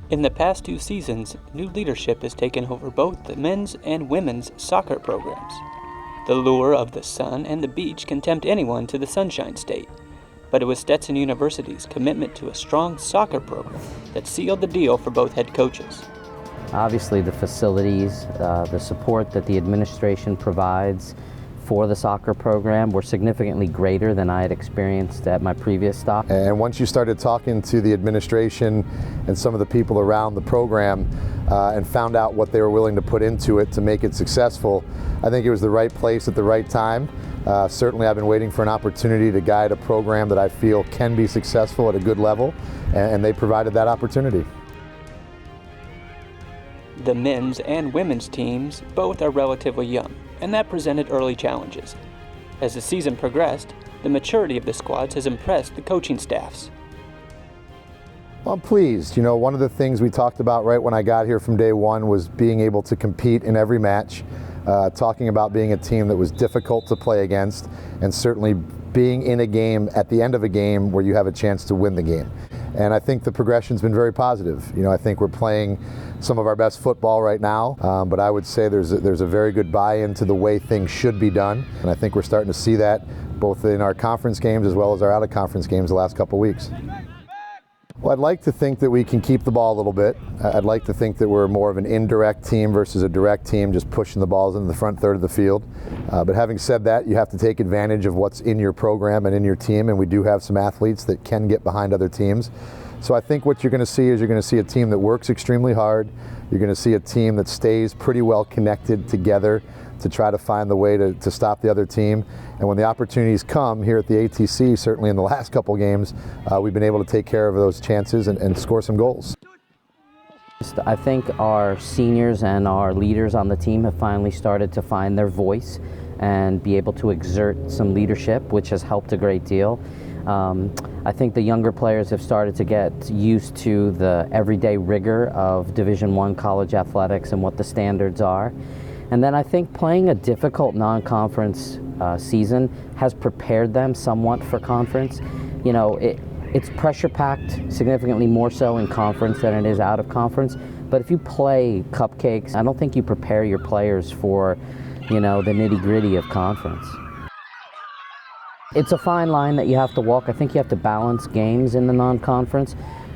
In the past 2 seasons, new leadership has taken over both the men's and women's soccer programs. The lure of the sun and the beach can tempt anyone to the Sunshine State, but it was Stetson University's commitment to a strong soccer program that sealed the deal for both head coaches. Obviously, the facilities, the support that the administration provides for the soccer program were significantly greater than I had experienced at my previous stop. And once you started talking to the administration and some of the people around the program and found out what they were willing to put into it to make it successful, I think it was the right place at the right time. Certainly I've been waiting for an opportunity to guide a program that I feel can be successful at a good level, and they provided that opportunity. The men's and women's teams both are relatively young, and that presented early challenges. As the season progressed, the maturity of the squads has impressed the coaching staffs. Well, I'm pleased. You know, one of the things we talked about right when I got here from day one was being able to compete in every match, talking about being a team that was difficult to play against, and certainly being in a game at the end of a game where you have a chance to win the game. And I think the progression's been very positive. You know, I think we're playing some of our best football right now, but I would say there's a very good buy-in to the way things should be done. And I think we're starting to see that both in our conference games as well as our out-of-conference games the last couple weeks. Well, I'd like to think that we can keep the ball a little bit. I'd like to think that we're more of an indirect team versus a direct team, just pushing the balls into the front third of the field. But having said that, you have to take advantage of what's in your program and in your team, and we do have some athletes that can get behind other teams. So I think what you're going to see is you're going to see a team that works extremely hard. You're going to see a team that stays pretty well connected together to try to find the way to stop the other team. And when the opportunities come here at the ATC, certainly in the last couple games, we've been able to take care of those chances and score some goals. I think our seniors and our leaders on the team have finally started to find their voice and be able to exert some leadership, which has helped a great deal. I think the younger players have started to get used to the everyday rigor of Division I college athletics and what the standards are. And then I think playing a difficult non-conference season has prepared them somewhat for conference. You know, it's pressure-packed, significantly more so in conference than it is out of conference. But if you play cupcakes, I don't think you prepare your players for, you know, the nitty-gritty of conference. It's a fine line that you have to walk. I think you have to balance games in the non-conference.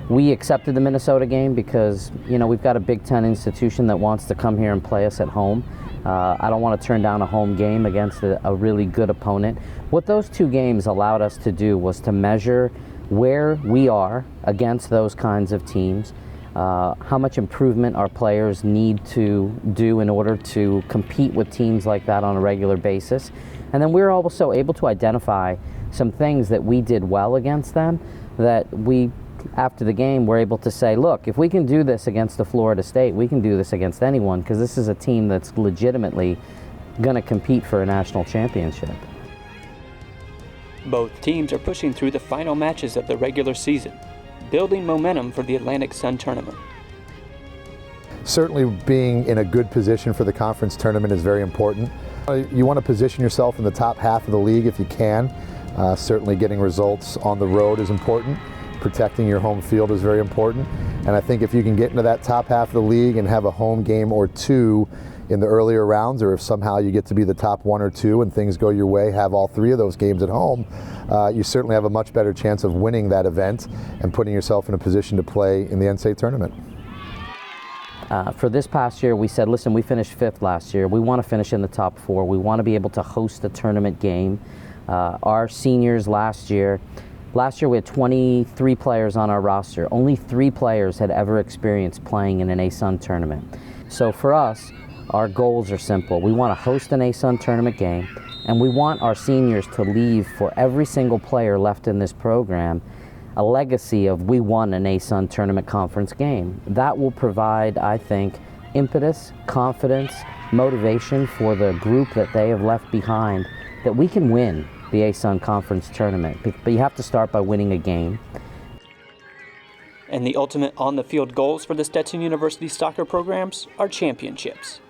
We accepted the Minnesota game because, you know, we've got a Big Ten institution that wants to come here and play us at home. I don't want to turn down a home game against a really good opponent. What those 2 games allowed us to do was to measure where we are against those kinds of teams, how much improvement our players need to do in order to compete with teams like that on a regular basis. And then we were also able to identify some things that we did well against them that we, after the game, were able to say, look, if we can do this against the Florida State, we can do this against anyone, because this is a team that's legitimately going to compete for a national championship. Both teams are pushing through the final matches of the regular season, building momentum for the Atlantic Sun Tournament. Certainly being in a good position for the conference tournament is very important. You want to position yourself in the top half of the league if you can. Certainly getting results on the road is important. Protecting your home field is very important. And I think if you can get into that top half of the league and have a home game or 2 in the earlier rounds, or if somehow you get to be the top 1 or 2 and things go your way, have all 3 of those games at home, you certainly have a much better chance of winning that event and putting yourself in a position to play in the NCAA tournament. For this past year, we said, listen, we finished 5th last year. We want to finish in the top 4. We want to be able to host a tournament game. Our seniors last year we had 23 players on our roster. Only 3 players had ever experienced playing in an ASUN tournament. So for us, our goals are simple. We want to host an ASUN tournament game, and we want our seniors to leave, for every single player left in this program, a legacy of we won an ASUN tournament conference game. That will provide, I think, impetus, confidence, motivation for the group that they have left behind, that we can win the ASUN conference tournament. But you have to start by winning a game. And the ultimate on-the-field goals for the Stetson University soccer programs are championships.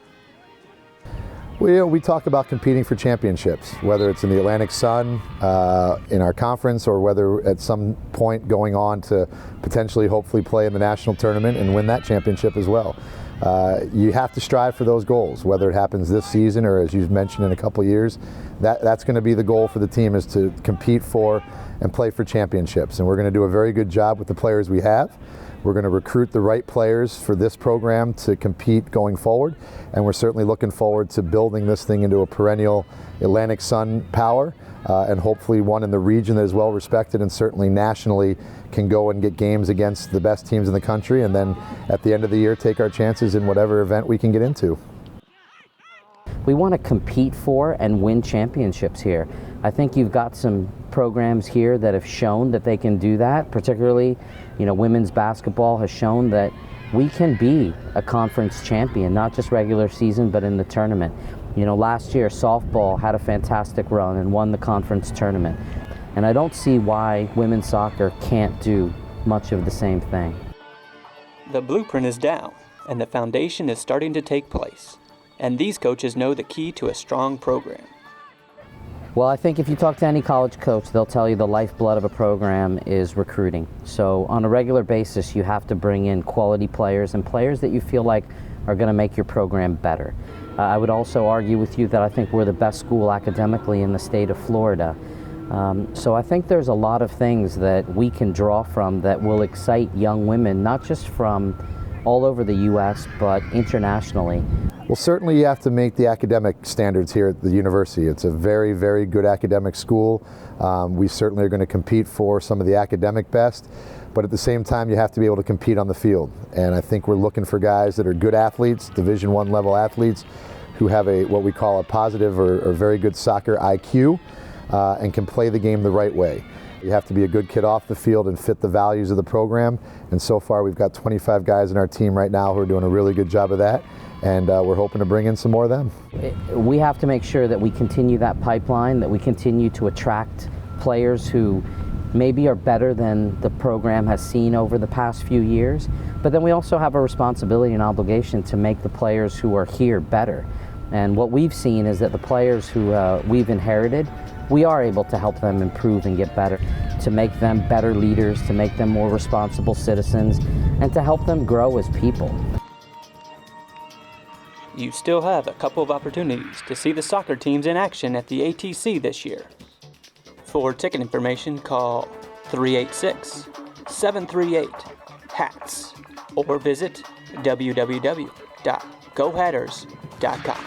We talk about competing for championships, whether it's in the Atlantic Sun, in our conference, or whether at some point going on to potentially, hopefully play in the national tournament and win that championship as well. You have to strive for those goals, whether it happens this season or, as you've mentioned, in a couple years. That's going to be the goal for the team, is to compete for and play for championships. And we're going to do a very good job with the players we have. We're going to recruit the right players for this program to compete going forward, and we're certainly looking forward to building this thing into a perennial Atlantic Sun power, and hopefully one in the region that is well respected and certainly nationally can go and get games against the best teams in the country, and then at the end of the year take our chances in whatever event we can get into. We want to compete for and win championships here. I think you've got some programs here that have shown that they can do that. Particularly, women's basketball has shown that we can be a conference champion, not just regular season, but in the tournament. Last year softball had a fantastic run and won the conference tournament. And I don't see why women's soccer can't do much of the same thing. The blueprint is down, and the foundation is starting to take place. And these coaches know the key to a strong program. Well, I think if you talk to any college coach, they'll tell you the lifeblood of a program is recruiting. So on a regular basis, you have to bring in quality players and players that you feel like are going to make your program better. I would also argue with you that I think we're the best school academically in the state of Florida. So I think there's a lot of things that we can draw from that will excite young women, not just from all over the U.S., but internationally. Well, certainly you have to make the academic standards here at the university. It's a very, very good academic school. We certainly are going to compete for some of the academic best, but at the same time you have to be able to compete on the field. And I think we're looking for guys that are good athletes, Division I level athletes, who have what we call a positive or very good soccer IQ, and can play the game the right way. You have to be a good kid off the field and fit the values of the program. And so far we've got 25 guys in our team right now who are doing a really good job of that. And we're hoping to bring in some more of them. We have to make sure that we continue that pipeline, that we continue to attract players who maybe are better than the program has seen over the past few years. But then we also have a responsibility and obligation to make the players who are here better. And what we've seen is that the players who we've inherited, we are able to help them improve and get better, to make them better leaders, to make them more responsible citizens, and to help them grow as people. You still have a couple of opportunities to see the soccer teams in action at the ATC this year. For ticket information, call 386-738-HATS or visit www.gohatters.com.